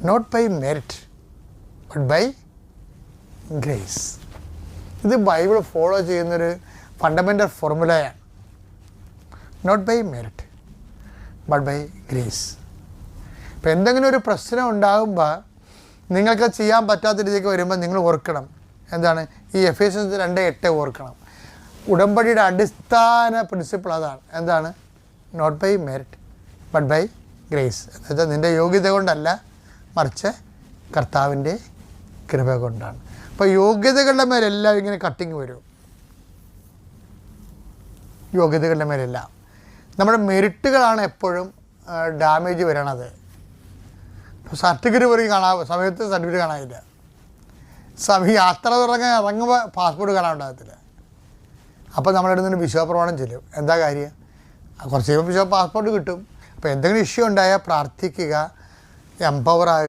Not by merit but by grace. ഇത് Bible follow ചെയ്യുന്നൊരു fundamental ഫോർമുലയാണ്. Not by merit but by grace. ഇപ്പം എന്തെങ്കിലും ഒരു പ്രശ്നം ഉണ്ടാകുമ്പോൾ നിങ്ങൾക്ക് ചെയ്യാൻ പറ്റാത്ത രീതിക്ക് വരുമ്പോൾ നിങ്ങൾ ഓർക്കണം എന്താണ്, ഈ എഫേസ്യൻസ് 2:8 ഓർക്കണം. ഉടമ്പടിയുടെ അടിസ്ഥാന പ്രിൻസിപ്പിൾ അതാണ്. എന്താണ്? Not by merit but by grace. എന്ന് വെച്ചാൽ നിൻ്റെ യോഗ്യത കൊണ്ടല്ല, മറിച്ച് കർത്താവിൻ്റെ കൃപ കൊണ്ടാണ്. അപ്പോൾ യോഗ്യതകളുടെ മേലെല്ലാം ഇങ്ങനെ കട്ടിങ് വരും. യോഗ്യതകളുടെ മേലെല്ലാം നമ്മുടെ മെറിറ്റുകളാണ് എപ്പോഴും ഡാമേജ് വരണത്. ഇപ്പോൾ സർട്ടിഫിക്കറ്റ് പോലും സമയത്ത് സർട്ടിഫിക്കറ്റ് കാണാനില്ല. യാത്ര ഇറങ്ങുമ്പോൾ പാസ്പോർട്ട് കാണാനുണ്ടാകത്തില്ല. അപ്പോൾ നമ്മുടെ അടുത്ത് നിന്ന് വിശ്വാസപ്രമാണം ചെല്ലും. എന്താ കാര്യം? കുറച്ച് കഴിയുമ്പോൾ പാസ്പോർട്ട് കിട്ടും. അപ്പോൾ എന്തെങ്കിലും ഇഷ്യൂ ഉണ്ടായാൽ പ്രാർത്ഥിക്കുക, എംപവർ ആകുക.